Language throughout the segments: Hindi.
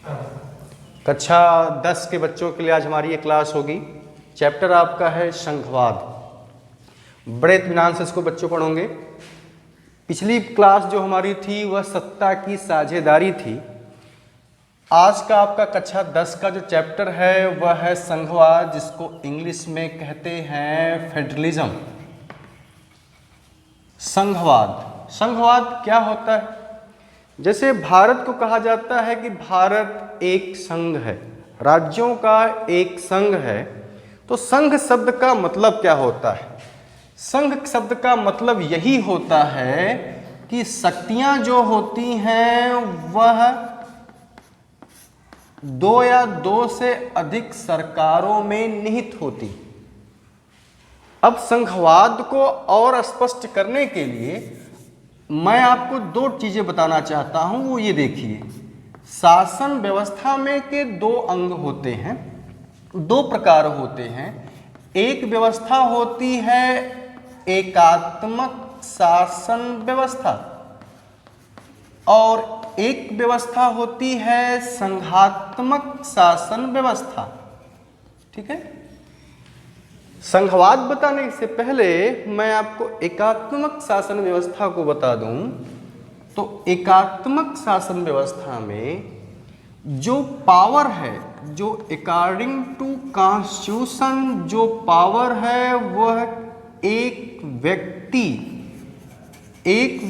कक्षा 10 के बच्चों के लिए आज हमारी ये क्लास होगी। चैप्टर आपका है संघवाद। बड़े इत्मीनान से इसको बच्चों पढ़ोगे। पिछली क्लास जो हमारी थी वह सत्ता की साझेदारी थी। आज का आपका कक्षा 10 का जो चैप्टर है वह है संघवाद, जिसको इंग्लिश में कहते हैं फेडरलिज्म। संघवाद क्या होता है? जैसे भारत को कहा जाता है कि भारत एक संघ है, राज्यों का एक संघ है। तो संघ शब्द का मतलब क्या होता है? संघ शब्द का मतलब यही होता है कि शक्तियां जो होती हैं वह दो या दो से अधिक सरकारों में निहित होती। अब संघवाद को और स्पष्ट करने के लिए मैं आपको दो चीजें बताना चाहता हूं। वो ये देखिए, शासन व्यवस्था में के दो अंग होते हैं, दो प्रकार होते हैं। एक व्यवस्था होती है एकात्मक शासन व्यवस्था और एक व्यवस्था होती है संघात्मक शासन व्यवस्था। ठीक है। संघवाद बताने से पहले मैं आपको एकात्मक शासन व्यवस्था को बता दूं। तो एकात्मक शासन व्यवस्था में जो पावर है, जो अकॉर्डिंग टू कॉन्स्टिट्यूशन जो पावर है वह एक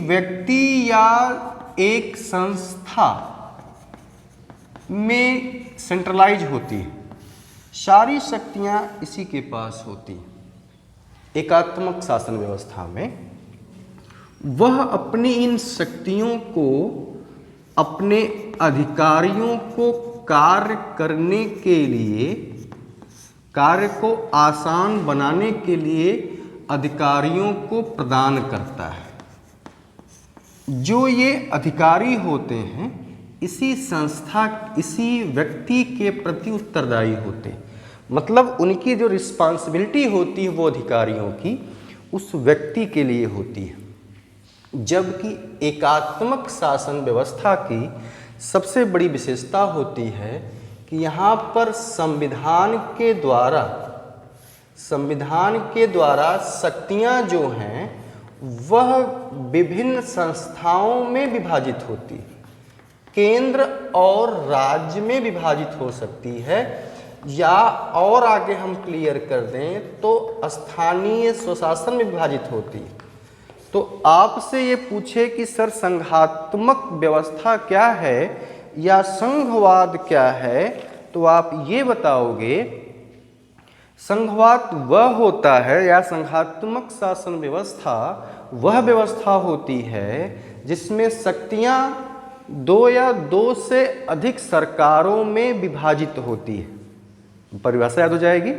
व्यक्ति या एक संस्था में सेंट्रलाइज होती है। सारी शक्तियां इसी के पास होती हैं। एकात्मक शासन व्यवस्था में वह अपनी इन शक्तियों को, अपने अधिकारियों को कार्य करने के लिए, कार्य को आसान बनाने के लिए अधिकारियों को प्रदान करता है। जो ये अधिकारी होते हैं इसी संस्था, इसी व्यक्ति के प्रति उत्तरदायी होते। मतलब उनकी जो रिस्पॉन्सिबिलिटी होती है वो अधिकारियों की उस व्यक्ति के लिए होती है। जबकि एकात्मक शासन व्यवस्था की सबसे बड़ी विशेषता होती है कि यहाँ पर संविधान के द्वारा शक्तियाँ जो हैं वह विभिन्न संस्थाओं में विभाजित होती है। केंद्र और राज्य में विभाजित हो सकती है, या और आगे हम क्लियर कर दें तो स्थानीय स्वशासन में विभाजित होती है। तो आपसे ये पूछे कि सर संघात्मक व्यवस्था क्या है या संघवाद क्या है, तो आप ये बताओगे संघवाद वह होता है या संघात्मक शासन व्यवस्था वह व्यवस्था होती है जिसमें शक्तियां दो या दो से अधिक सरकारों में विभाजित होती है। परिभाषा याद हो जाएगी।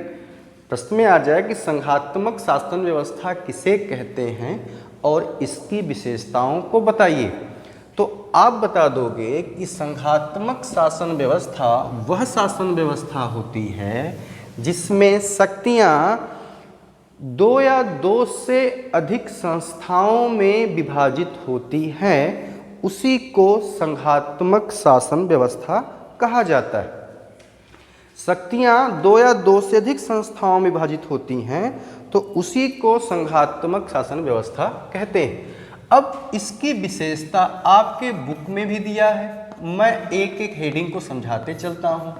प्रश्न में आ जाए कि संघात्मक शासन व्यवस्था किसे कहते हैं और इसकी विशेषताओं को बताइए। तो आप बता दोगे कि संघात्मक शासन व्यवस्था वह शासन व्यवस्था होती है जिसमें शक्तियां दो या दो से अधिक संस्थाओं में विभाजित होती हैं, उसी को संघात्मक शासन व्यवस्था कहा जाता है। शक्तियां दो या दो से अधिक संस्थाओं में विभाजित होती हैं तो उसी को संघात्मक शासन व्यवस्था कहते हैं। अब इसकी विशेषता आपके बुक में भी दिया है, मैं एक एक हेडिंग को समझाते चलता हूं।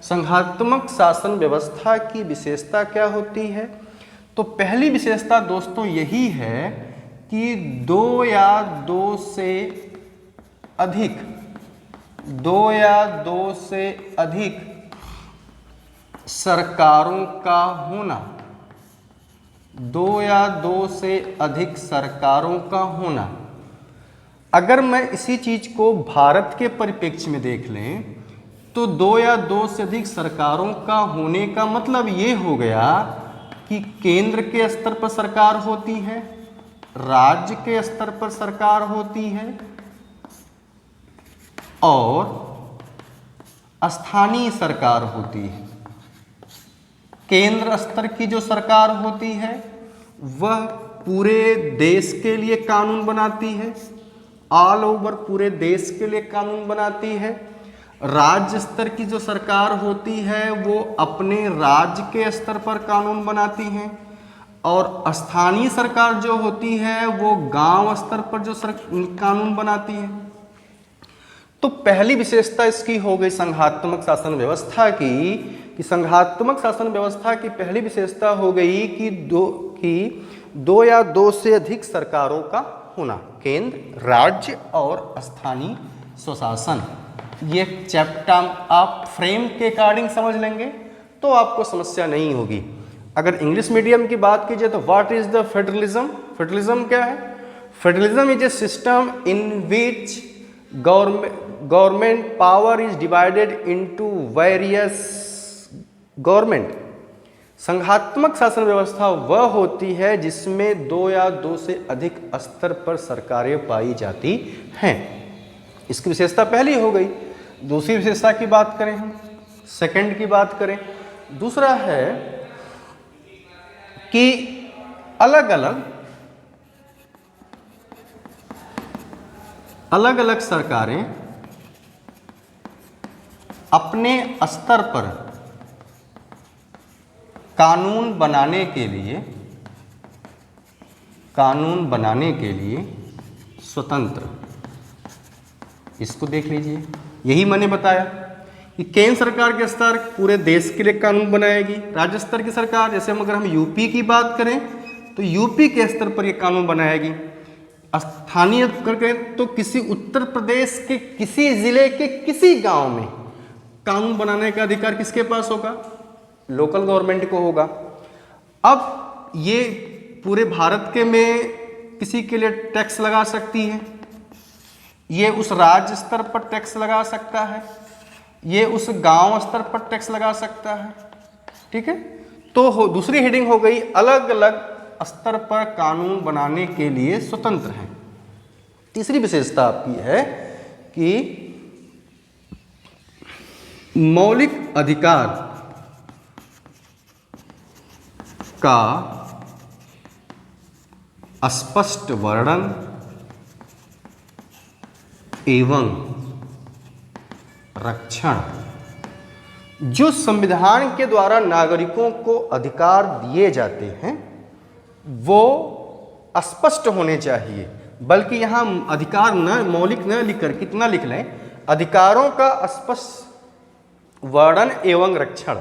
संघात्मक शासन व्यवस्था की विशेषता क्या होती है? तो पहली विशेषता दोस्तों यही है कि दो या दो से अधिक सरकारों का होना, दो या दो से अधिक सरकारों का होना। अगर मैं इसी चीज को भारत के परिप्रेक्ष्य में देख लें तो दो या दो से अधिक सरकारों का होने का मतलब ये हो गया कि केंद्र के स्तर पर सरकार होती है, राज्य के स्तर पर सरकार होती है और स्थानीय सरकार होती है। केंद्र स्तर की जो सरकार होती है वह पूरे देश के लिए कानून बनाती है, ऑल ओवर पूरे देश के लिए कानून बनाती है। राज्य स्तर की जो सरकार होती है वो अपने राज्य के स्तर पर कानून बनाती है, और स्थानीय सरकार जो होती है वो गांव स्तर पर जो कानून बनाती है। तो पहली विशेषता इसकी हो गई संघात्मक शासन व्यवस्था की, कि संघात्मक शासन व्यवस्था की पहली विशेषता हो गई कि दो या दो से अधिक सरकारों का होना, केंद्र, राज्य और स्थानीय स्वशासन। ये चैप्टर आप फ्रेम के अकॉर्डिंग समझ लेंगे तो आपको समस्या नहीं होगी। अगर इंग्लिश मीडियम की बात कीजिए तो what is the federalism? Federalism क्या है? Federalism is a system in which government power is divided into various government. संघात्मक शासन व्यवस्था वह होती है जिसमें दो या दो से अधिक स्तर पर सरकारें पाई जाती हैं। इसकी विशेषता पहली हो गई। दूसरी विशेषता की बात करें, हम सेकंड की बात करें, दूसरा है कि अलग अलग सरकारें अपने स्तर पर कानून बनाने के लिए स्वतंत्र। इसको देख लीजिए, यही मैंने बताया कि केंद्र सरकार के स्तर पूरे देश के लिए कानून बनाएगी। राज्य स्तर की सरकार, जैसे अगर हम यूपी की बात करें तो यूपी के स्तर पर ये कानून बनाएगी। स्थानीय करके तो किसी उत्तर प्रदेश के किसी जिले के किसी गांव में कानून बनाने का अधिकार किसके पास होगा? लोकल गवर्नमेंट को होगा। अब ये पूरे भारत के में किसी के लिए टैक्स लगा सकती है, ये उस राज्य स्तर पर टैक्स लगा सकता है, ये उस गांव स्तर पर टैक्स लगा सकता है। ठीक है, तो दूसरी हेडिंग हो गई अलग अलग स्तर पर कानून बनाने के लिए स्वतंत्र हैं। तीसरी विशेषता आपकी है कि मौलिक अधिकार का स्पष्ट वर्णन एवं रक्षण। जो संविधान के द्वारा नागरिकों को अधिकार दिए जाते हैं वो स्पष्ट होने चाहिए, बल्कि यहाँ अधिकार न मौलिक न लिखकर कितना लिख लें, अधिकारों का स्पष्ट वर्णन एवं रक्षण।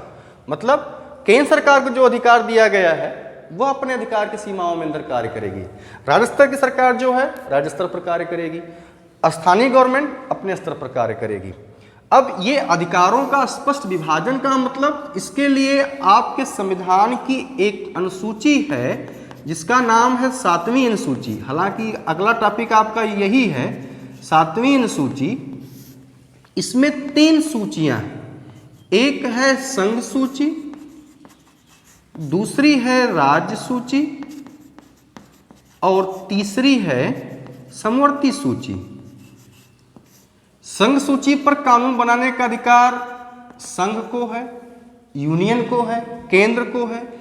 मतलब केंद्र सरकार को जो अधिकार दिया गया है वो अपने अधिकार की सीमाओं में अंदर कार्य करेगी। राज्य स्तर की सरकार जो है राज्य स्तर पर कार्य करेगी, स्थानीय गवर्नमेंट अपने स्तर पर कार्य करेगी। अब ये अधिकारों का स्पष्ट विभाजन का मतलब, इसके लिए आपके संविधान की एक अनुसूची है जिसका नाम है 7वीं अनुसूची। हालांकि अगला टॉपिक आपका यही है 7वीं अनुसूची। इसमें 3 सूचियां हैं, एक है संघ सूची, दूसरी है राज्य सूची और तीसरी है समवर्ती सूची। संघ सूची पर कानून बनाने का अधिकार संघ को है, यूनियन को है, केंद्र को है।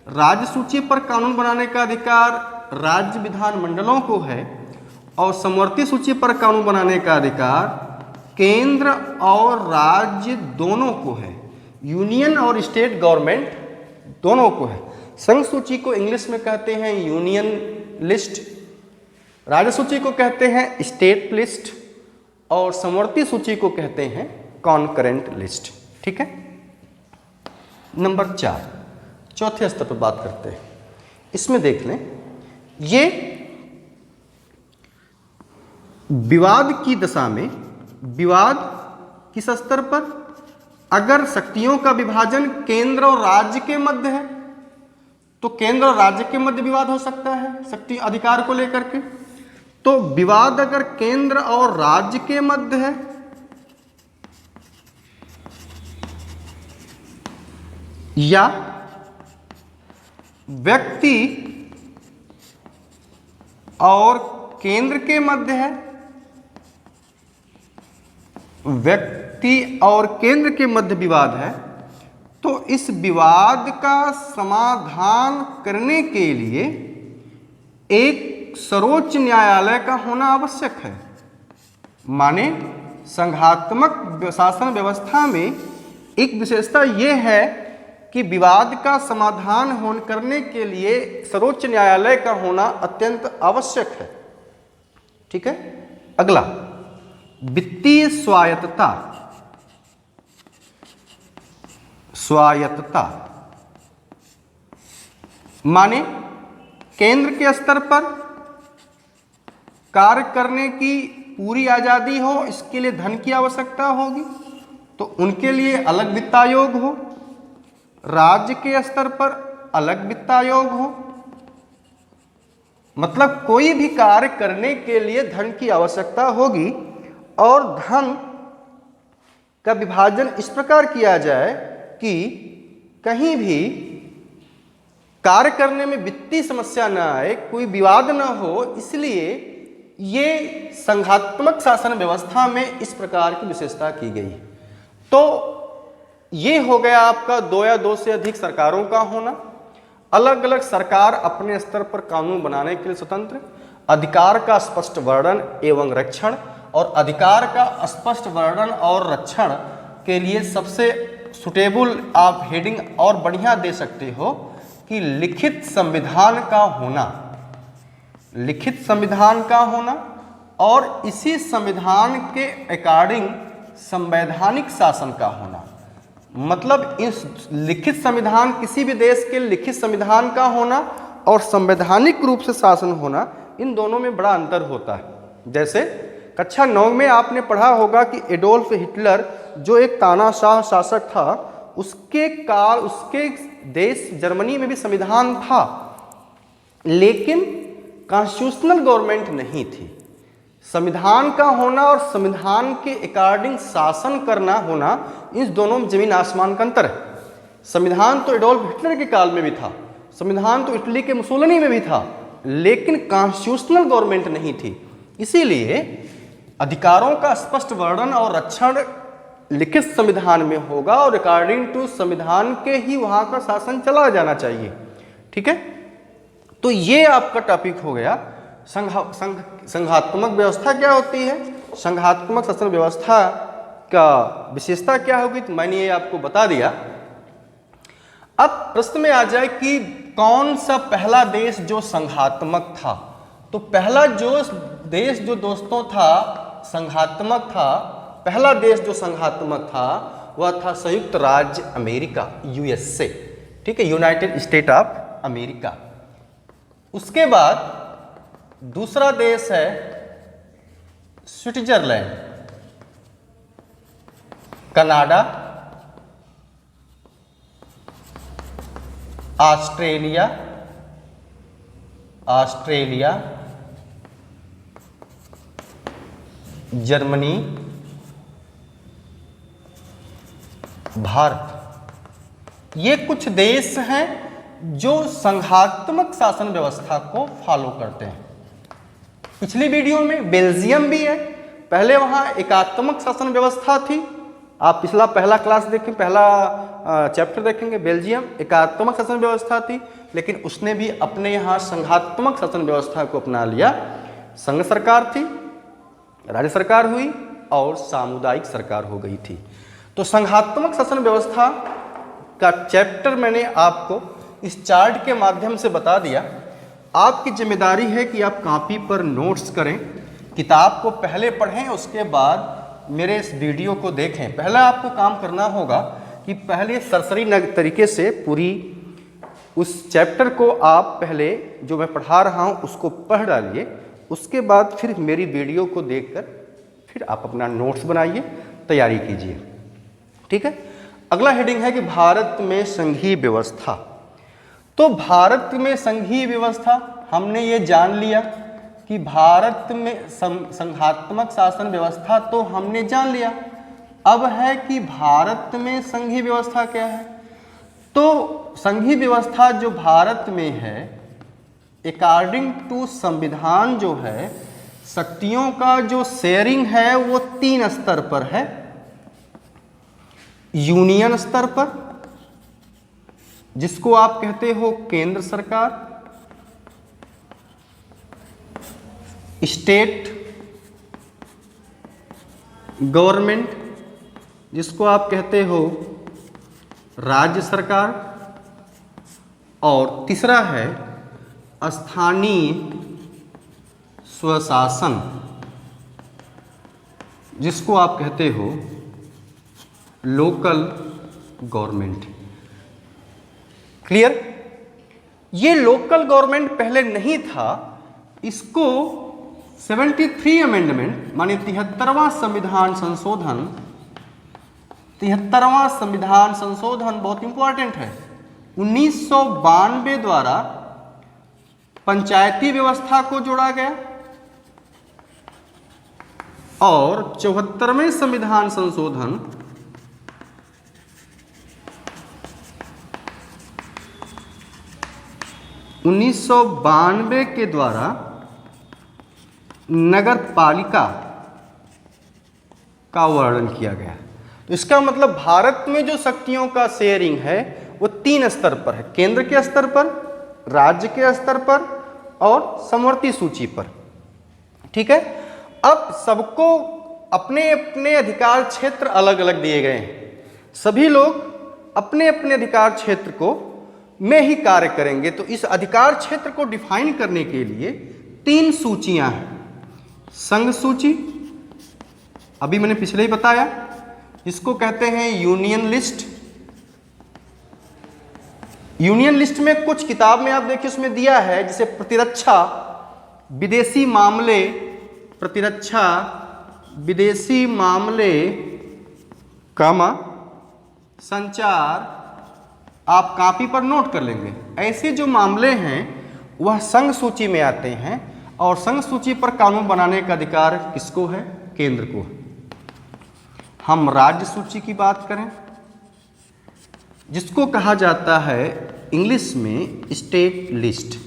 राज्य सूची पर कानून बनाने का अधिकार राज्य विधानमंडलों को है, और समवर्ती सूची पर कानून बनाने का अधिकार केंद्र और राज्य दोनों को है, यूनियन और स्टेट गवर्नमेंट दोनों को है। संघ सूची को इंग्लिश में कहते हैं यूनियन लिस्ट, राज्य सूची को कहते हैं स्टेट लिस्ट, और समवर्ती सूची को कहते हैं कॉन्करेंट लिस्ट। ठीक है। नंबर 4, चौथे स्तर पर बात करते हैं। इसमें देख लें, ये विवाद की दशा में, विवाद किस स्तर पर, अगर शक्तियों का विभाजन केंद्र और राज्य के मध्य है तो केंद्र और राज्य के मध्य विवाद हो सकता है शक्ति अधिकार को लेकर के। तो विवाद अगर केंद्र और राज्य के मध्य है या व्यक्ति और केंद्र के मध्य है, व्यक्ति और केंद्र के मध्य विवाद है, तो इस विवाद का समाधान करने के लिए एक सर्वोच्च न्यायालय का होना आवश्यक है। माने संघात्मक शासन व्यवस्था में एक विशेषता ये है कि विवाद का समाधान करने के लिए सर्वोच्च न्यायालय का होना अत्यंत आवश्यक है। ठीक है। अगला, वित्तीय स्वायत्तता। स्वायत्तता माने केंद्र के स्तर पर कार्य करने की पूरी आजादी हो, इसके लिए धन की आवश्यकता होगी तो उनके लिए अलग वित्त आयोग हो, राज्य के स्तर पर अलग वित्त आयोग हो। मतलब कोई भी कार्य करने के लिए धन की आवश्यकता होगी और धन का विभाजन इस प्रकार किया जाए कि कहीं भी कार्य करने में वित्तीय समस्या न आए, कोई विवाद न हो, इसलिए ये संघात्मक शासन व्यवस्था में इस प्रकार की विशेषता की गई। तो ये हो गया आपका दो या दो से अधिक सरकारों का होना, अलग अलग सरकार अपने स्तर पर कानून बनाने के लिए स्वतंत्र, अधिकार का स्पष्ट वर्णन एवं रक्षण। और अधिकार का स्पष्ट वर्णन और रक्षण के लिए सबसे सुटेबल आप हेडिंग और बढ़िया दे सकते हो कि लिखित संविधान का होना, लिखित संविधान का होना और इसी संविधान के अकॉर्डिंग संवैधानिक शासन का होना। मतलब इस लिखित संविधान, किसी भी देश के लिखित संविधान का होना और संवैधानिक रूप से शासन होना, इन दोनों में बड़ा अंतर होता है। जैसे कक्षा 9 में आपने पढ़ा होगा कि एडोल्फ हिटलर जो एक तानाशाह शासक था, उसके देश जर्मनी में भी संविधान था, लेकिन कॉन्स्टिट्यूशनल गवर्नमेंट नहीं थी। संविधान का होना और संविधान के अकॉर्डिंग शासन करना होना, इन दोनों में जमीन आसमान का अंतर है। संविधान तो एडोल्फ हिटलर के काल में भी था, संविधान तो इटली के मुसोलिनी में भी था, लेकिन कॉन्स्टिट्यूशनल गवर्नमेंट नहीं थी। इसीलिए अधिकारों का स्पष्ट वर्णन और रक्षण लिखित संविधान में होगा और अकॉर्डिंग टू संविधान के ही वहां का शासन चला जाना चाहिए। ठीक है। तो ये आपका टॉपिक हो गया। संघात्मक व्यवस्था क्या होती है, संघात्मक शासन व्यवस्था का विशेषता क्या होगी, तो मैंने ये आपको बता दिया। अब प्रश्न में आ जाए कि कौन सा पहला देश जो संघात्मक था। तो पहला जो देश जो दोस्तों था संघात्मक था, पहला देश जो संघात्मक था वह था संयुक्त राज्य अमेरिका, यूएसए। ठीक है, यूनाइटेड स्टेट ऑफ अमेरिका। उसके बाद दूसरा देश है Switzerland, Canada, Australia, Germany, Bharat. ये कुछ देश हैं जो संघात्मक शासन व्यवस्था को फॉलो करते हैं। पिछली वीडियो में बेल्जियम भी है, पहले वहां एकात्मक शासन व्यवस्था थी। आप पहला क्लास देखें, पहला चैप्टर देखेंगे, बेल्जियम एकात्मक शासन व्यवस्था थी, लेकिन उसने भी अपने यहाँ संघात्मक शासन व्यवस्था को अपना लिया। संघ सरकार थी, राज्य सरकार हुई और सामुदायिक सरकार हो गई थी। तो संघात्मक शासन व्यवस्था का चैप्टर मैंने आपको इस चार्ट के माध्यम से बता दिया। आपकी जिम्मेदारी है कि आप कॉपी पर नोट्स करें, किताब को पहले पढ़ें, उसके बाद मेरे इस वीडियो को देखें। पहला आपको काम करना होगा कि पहले सरसरी तरीके से पूरी उस चैप्टर को आप पहले जो मैं पढ़ा रहा हूँ उसको पढ़ डालिए। उसके बाद फिर मेरी वीडियो को देखकर फिर आप अपना नोट्स बनाइए, तैयारी कीजिए। ठीक है। अगला हेडिंग है कि भारत में संघीय व्यवस्था। तो भारत में संघीय व्यवस्था हमने ये जान लिया कि भारत में संघात्मक शासन व्यवस्था तो हमने जान लिया। अब है कि भारत में संघीय व्यवस्था क्या है। तो संघीय व्यवस्था जो भारत में है, अकॉर्डिंग टू संविधान जो है, शक्तियों का जो शेयरिंग है वो 3 स्तर पर है। यूनियन स्तर पर, जिसको आप कहते हो केंद्र सरकार, स्टेट गवर्नमेंट, जिसको आप कहते हो राज्य सरकार, और तीसरा है स्थानीय स्वशासन, जिसको आप कहते हो लोकल गवर्नमेंट। क्लियर? ये लोकल गवर्नमेंट पहले नहीं था, इसको 73 अमेंडमेंट माने 73वां संविधान संशोधन, 73वां संविधान संशोधन बहुत इंपॉर्टेंट है, 1992 द्वारा पंचायती व्यवस्था को जोड़ा गया और 74वें संविधान संशोधन 1992 के द्वारा नगर पालिका का वर्णन किया गया। तो इसका मतलब भारत में जो शक्तियों का शेयरिंग है वो 3 स्तर पर है, केंद्र के स्तर पर, राज्य के स्तर पर और समवर्ती सूची पर। ठीक है, अब सबको अपने अपने अधिकार क्षेत्र अलग अलग दिए गए हैं, सभी लोग अपने अपने अधिकार क्षेत्र को में ही कार्य करेंगे। तो इस अधिकार क्षेत्र को डिफाइन करने के लिए 3 सूचियां हैं। संघ सूची, अभी मैंने पिछले ही बताया, इसको कहते हैं यूनियन लिस्ट। यूनियन लिस्ट में कुछ किताब में आप देखिए उसमें दिया है, जैसे प्रतिरक्षा, विदेशी मामले, प्रतिरक्षा, विदेशी मामले, कामा, संचार, आप कॉपी पर नोट कर लेंगे। ऐसे जो मामले हैं वह संघ सूची में आते हैं और संघ सूची पर कानून बनाने का अधिकार किसको है? केंद्र को। हम राज्य सूची की बात करें, जिसको कहा जाता है इंग्लिश में स्टेट लिस्ट।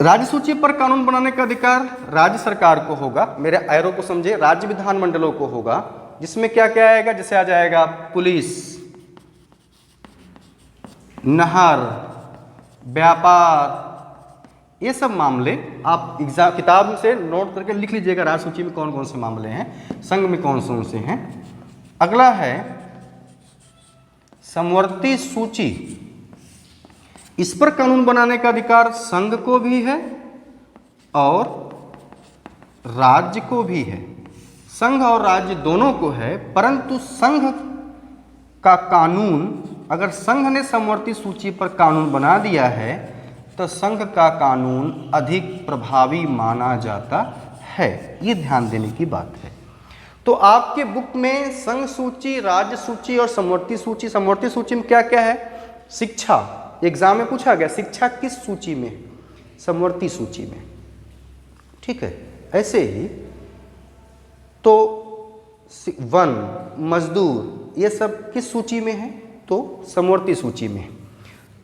राज्य सूची पर कानून बनाने का अधिकार राज्य सरकार को होगा, मेरे एरो को समझे, राज्य विधानमंडलों को होगा, जिसमें क्या क्या आएगा? जैसे आ जाएगा पुलिस, नहर, व्यापार, ये सब मामले आप एग्जाम किताब से नोट करके लिख लीजिएगा, राज्य सूची में कौन कौन से मामले हैं, संघ में कौन कौन से हैं। अगला है समवर्ती सूची, इस पर कानून बनाने का अधिकार संघ को भी है और राज्य को भी है। संघ और राज्य दोनों को है, परंतु संघ का कानून, अगर संघ ने समवर्ती सूची पर कानून बना दिया है तो संघ का कानून अधिक प्रभावी माना जाता है। ये ध्यान देने की बात है। तो आपके बुक में संघ सूची, राज्य सूची और समवर्ती सूची, समवर्ती सूची में क्या क्या है? शिक्षा, एग्जाम में पूछा गया शिक्षा किस सूची में? समवर्ती सूची में। ठीक है, ऐसे ही तो वन, मजदूर, ये सब किस सूची में है? तो समवर्ती सूची में।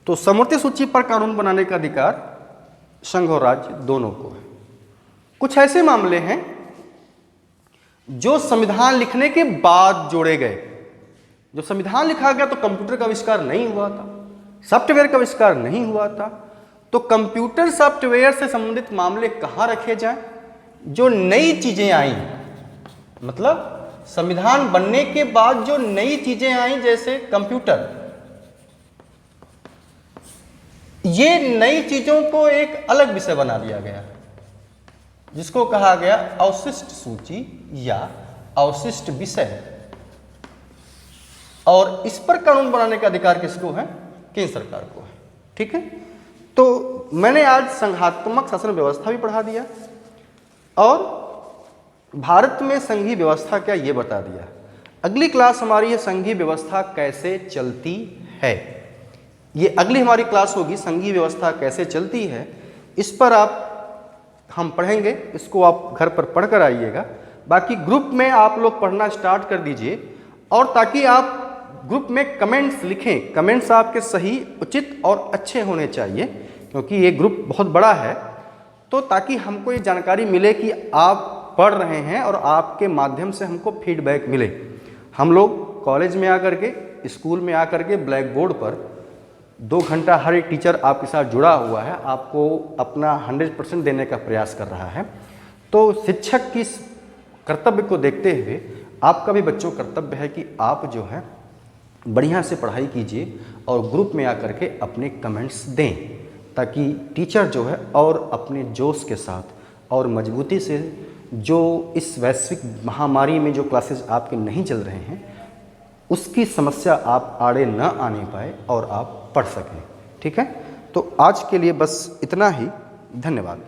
तो समवर्ती सूची पर कानून बनाने का अधिकार संघ और राज्य दोनों को है। कुछ ऐसे मामले हैं जो संविधान लिखने के बाद जोड़े गए। जब संविधान लिखा गया तो कंप्यूटर का आविष्कार नहीं हुआ था, सॉफ्टवेयर का आविष्कार नहीं हुआ था, तो कंप्यूटर सॉफ्टवेयर से संबंधित मामले कहाँ रखे जाएं? जो नई चीजें आई, मतलब संविधान बनने के बाद जो नई चीजें आई, जैसे कंप्यूटर, ये नई चीजों को एक अलग विषय बना दिया गया, जिसको कहा गया अवशिष्ट सूची या अवशिष्ट विषय। और इस पर कानून बनाने का अधिकार किसको है? केंद्र सरकार को है। ठीक है, तो मैंने आज संघात्मक शासन व्यवस्था भी पढ़ा दिया और भारत में संघीय व्यवस्था क्या ये बता दिया। अगली क्लास हमारी है संघीय व्यवस्था कैसे चलती है। ये अगली हमारी क्लास होगी, संघीय व्यवस्था कैसे चलती है। इस पर हम पढ़ेंगे, इसको आप घर पर पढ़ कर आइएगा। बाकी ग्रुप में आप लोग पढ़ना स्टार्ट कर दीजिए, और ताकि आप ग्रुप में कमेंट्स लिखें। कमेंट्स आपके सही, उचित और अच्छे होने चाहिए, क्योंकि ये ग्रुप बहुत बड़ा है, तो ताकि हमको ये जानकारी मिले कि आप पढ़ रहे हैं और आपके माध्यम से हमको फीडबैक मिले। हम लोग कॉलेज में आकर के, स्कूल में आकर के ब्लैक बोर्ड पर 2 घंटा हर एक टीचर आपके साथ जुड़ा हुआ है, आपको अपना 100% देने का प्रयास कर रहा है। तो शिक्षक की कर्तव्य को देखते हुए आपका भी बच्चों कर्तव्य है कि आप जो है बढ़िया से पढ़ाई कीजिए और ग्रुप में आकर के अपने कमेंट्स दें, ताकि टीचर जो है और अपने जोश के साथ और मजबूती से जो इस वैश्विक महामारी में जो क्लासेस आपके नहीं चल रहे हैं उसकी समस्या आप आड़े न आने पाए और आप पढ़ सकें। ठीक है, तो आज के लिए बस इतना ही। धन्यवाद।